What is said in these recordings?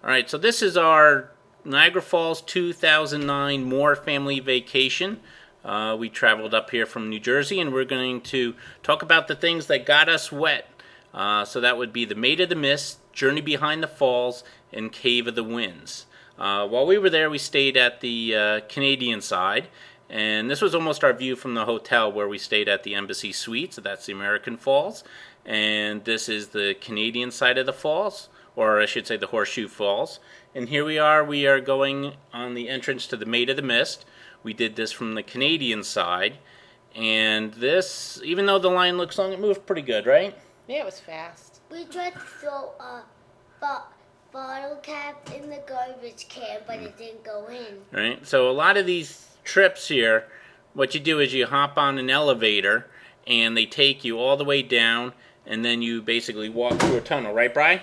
All right, so this is our Niagara Falls 2009 More Family Vacation. We traveled up here from New Jersey, and we're going to talk about the things that got us wet. So that would be the Maid of the Mist, Journey Behind the Falls, and Cave of the Winds. While we were there, we stayed at the Canadian side, and this was almost our view from the hotel where we stayed at the Embassy Suite, so that's the American Falls. And this is the Canadian side of the falls, or I should say the Horseshoe Falls. And here we are going on the entrance to the Maid of the Mist. We did this from the Canadian side, and this, even though the line looks long, it moved pretty good, right? Yeah, it was fast. We tried to throw a bottle cap in the garbage can, but it didn't go in. Right, so a lot of these trips here, what you do is you hop on an elevator, and they take you all the way down, and then you basically walk through a tunnel, right, Bri?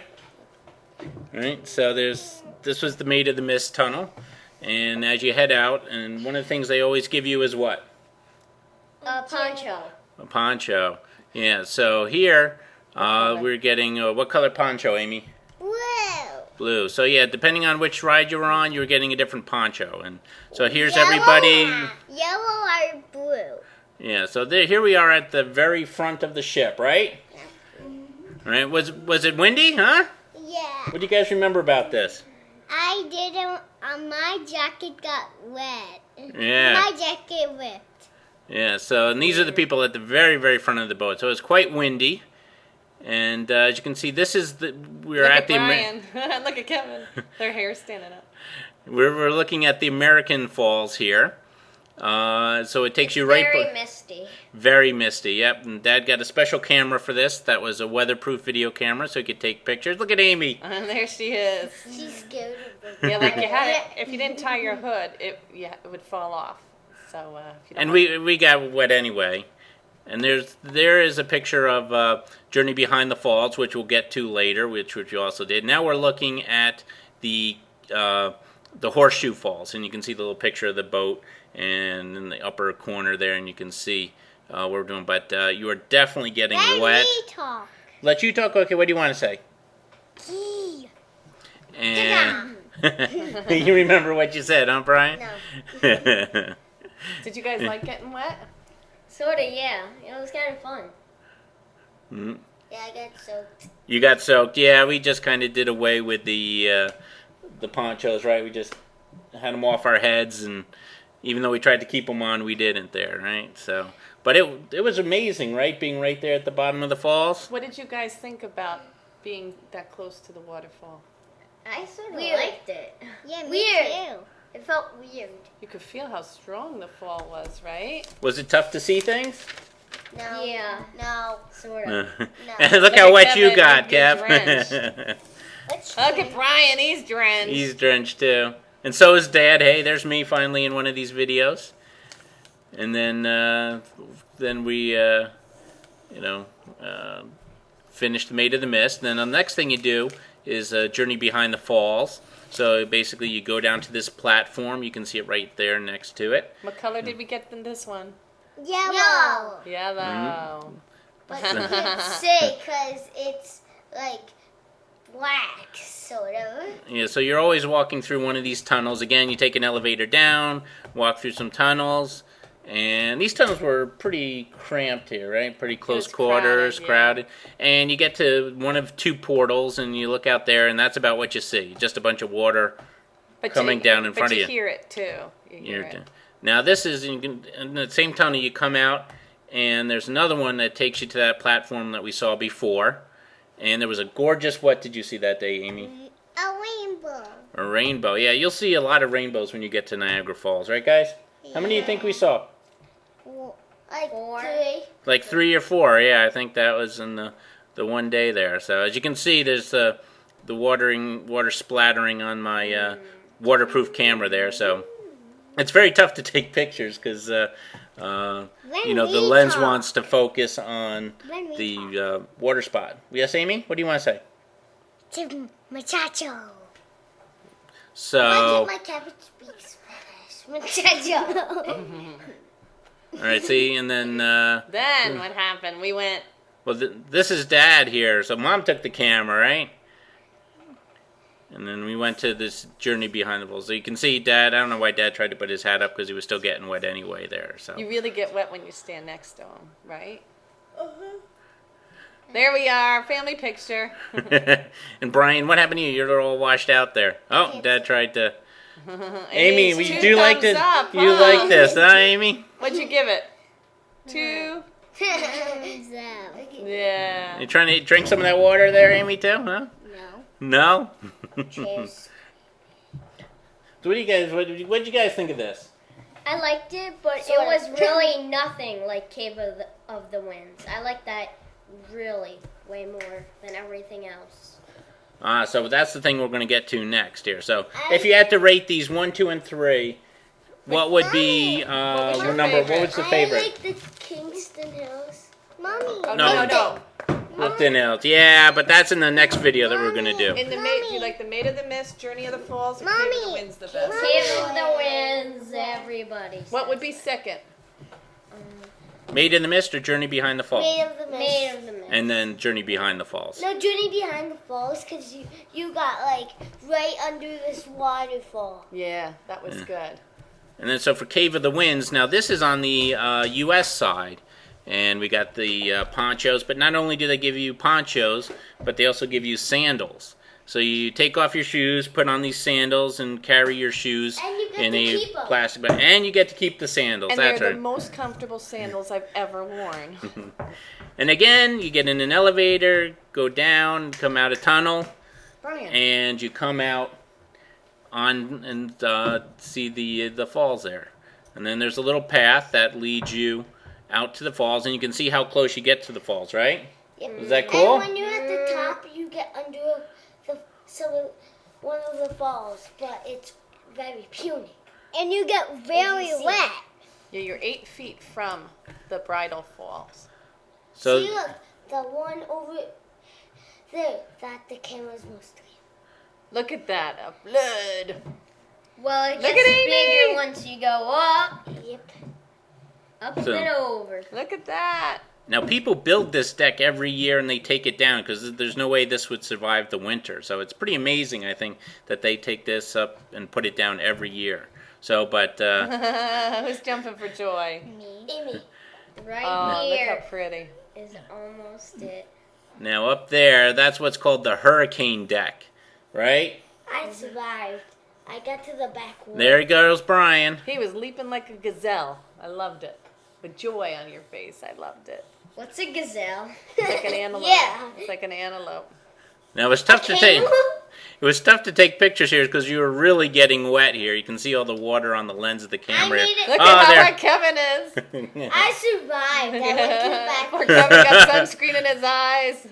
Right, so this was the Maid of the Mist tunnel, and as you head out, and one of the things they always give you is what? A poncho. A poncho. Yeah, so here we're getting, what color poncho, Amy? Blue. Blue. So yeah, depending on which ride you were on, you were getting a different poncho. And so here's Yellow, everybody. Yellow or blue. Yeah, so here we are at the very front of the ship, right? All right, was it windy, huh? Yeah. What do you guys remember about this? I didn't. My jacket got wet. Yeah. My jacket ripped. Yeah. So and these are the people at the very, very front of the boat. So it's quite windy, and as you can see, this is we're Look at at the Brian. Look at Kevin. Their hair's standing up. we're looking at the American Falls here. So it takes you right. Very misty. Very misty, yep. And Dad got a special camera for this. That was a weatherproof video camera, so he could take pictures. Look at Amy. And there she is. She's scared of them. Yeah, like you had. If you didn't tie your hood, it would fall off. So if you don't And we got wet anyway. And there is a picture of Journey Behind the Falls, which we'll get to later, which you also did. Now we're looking at the Horseshoe Falls, and you can see the little picture of the boat, and in the upper corner there, and you can see what we're doing. But you are definitely getting wet. Let me talk. Let you talk? Okay, what do you want to say? Gee. And you remember what you said, huh, Brian? No. Did you guys like getting wet? Sorta, yeah. It was kind of fun. Mm-hmm. Yeah, I got soaked. You got soaked. Yeah, we just kind of did away with the ponchos, right? We just had them off our heads, and even though we tried to keep them on, we didn't there, right? So, but it was amazing, right? Being right there at the bottom of the falls. What did you guys think about being that close to the waterfall? I sort of liked it. Yeah, me too. It felt weird. You could feel how strong the fall was, right? Was it tough to see things? No. Yeah. No. Sort of. No. Look how at wet you Kevin, got, he's Kev. Look at Brian, he's drenched. He's drenched too. And so is Dad. Hey, there's me finally in one of these videos. And then we, finished Maid of the Mist. And then the next thing you do is Journey Behind the Falls. So basically you go down to this platform. You can see it right there next to it. What color did we get in this one? Yellow. Yellow. But you can't see because it's like black, sort of. Yeah, so you're always walking through one of these tunnels. Again, you take an elevator down, walk through some tunnels. And these tunnels were pretty cramped here, right? Pretty close quarters, crowded. And you get to one of two portals, and you look out there, and that's about what you see. Just a bunch of water coming down in front of you. But you hear it, too. You hear it. Now, this is, in the same tunnel, you come out, and there's another one that takes you to that platform that we saw before. And there was a gorgeous, what did you see that day, Amy? A rainbow. A rainbow. Yeah, you'll see a lot of rainbows when you get to Niagara Falls, right, guys? Yeah. How many do you think we saw? Like 3. Like 3 or 4, yeah. I think that was in the one day there. So as you can see, there's the water splattering on my waterproof camera there. So it's very tough to take pictures because the lens wants to focus on the water spot. Yes, Amy? What do you want to say? Muchacho. So. My cabbage speaks Spanish. Muchacho. All right, see, and then... then what happened? We went... Well, this is Dad here, so Mom took the camera, right? And then we went to this journey behind the falls. So you can see Dad, I don't know why Dad tried to put his hat up because he was still getting wet anyway there. So You really get wet when you stand next to him, right? There we are, family picture. And Brian, what happened to you? You're all washed out there. Oh, Dad tried to. Amy, we two do like thumbs to. up, You huh? like this, huh, Amy? What'd you give it? 2? Thumbs up. Yeah. You trying to drink some of that water there, Amy, too? Huh? No. No. Cheers. So what do you guys? What did you guys think of this? I liked it, but Sort it was of. really nothing like Cave of the Winds. I like that really way more than everything else. So that's the thing we're going to get to next here. So if you had to rate these 1, 2, and 3, what would be was your number? What favorite? was the I favorite? like the Kingston Hills. Mommy. Oh, No. no. Lifton Hills. Yeah, but that's in the next video that we're going to do. In the Maid, you like the Maid of the Mist, Journey of the Falls, or Cave of the Mommy. Winds the best? Cave of the Winds, everybody. What says. would be second? Maid in the Mist or Journey Behind the Falls? Maid of the Mist. Maid of the Mist? And then Journey Behind the Falls. No, Journey Behind the Falls, because you got, like, right under this waterfall. Yeah, that was good. And then so for Cave of the Winds, now this is on the U.S. side. And we got the ponchos, but not only do they give you ponchos, but they also give you sandals. So you take off your shoes, put on these sandals, and carry your shoes And you get in to a keep 'em. plastic bag. And you get to keep the sandals. And That's they're right. the most comfortable sandals I've ever worn. And again, you get in an elevator, go down, come out a tunnel, Brian. and you come out on and see the falls there. And then there's a little path that leads you out to the falls, and you can see how close you get to the falls, right? Yep. Is that cool? And when you're at the top, you get under one of the falls, but it's very puny. And you get very wet. Yeah, you're 8 feet from the Bridal Falls. So See, look, the one over there that the camera's mostly. Look at that, a blood. Well, it Look gets at Amy! bigger once you go up, Yep. up So- and over. Look at that. now people build this deck every year and they take it down because there's no way this would survive the winter. So it's pretty amazing, I think, that they take this up and put it down every year. So, but Who's jumping for joy? Amy. Right Oh, look here how pretty. is almost it. now up there, that's what's called the hurricane deck, right? I survived. I got to the back wall. There goes Brian. He was leaping like a gazelle. I loved it. With joy on your face. I loved it. What's a gazelle? It's like an antelope. Yeah. It's like an antelope. Now it was tough to take. It was tough to take pictures here because you were really getting wet here. You can see all the water on the lens of the camera. I made it. Look Oh, at how there. wet Kevin is. I survived. I went to the back Poor wall. Kevin got sunscreen in his eyes.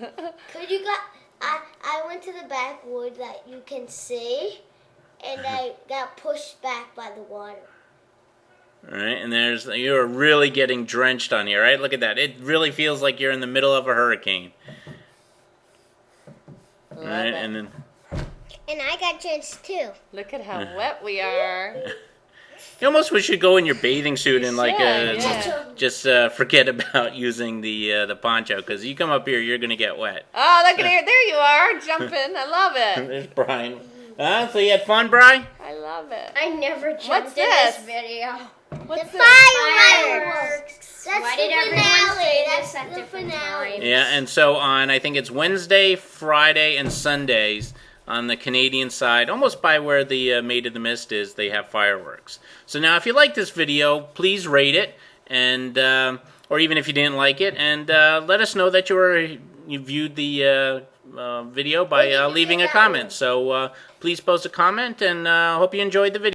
Could you got? I went to the backwood that you can see, and I got pushed back by the water. All right, and you're really getting drenched on here, right? Look at that. It really feels like you're in the middle of a hurricane. All Love right, it. and then And I got drenched too. Look at how wet we are. you almost wish you'd go in your bathing suit and like should, yeah. just forget about using the poncho because you come up here, you're gonna get wet. Oh, look at here. There you are, jumping. I love it. There's Brian. So you had fun, Brian? I love it. I never jumped What's in this? this video. What's The this? fireworks. That's Why the did everyone finale. say That's this at the different finale. times? Yeah, and so on, I think it's Wednesday, Friday, and Sundays on the Canadian side, almost by where the Maid of the Mist is, they have fireworks. So now if you like this video, please rate it, and or even if you didn't like it, and let us know that you viewed the video by leaving a comment. So please post a comment, and hope you enjoyed the video.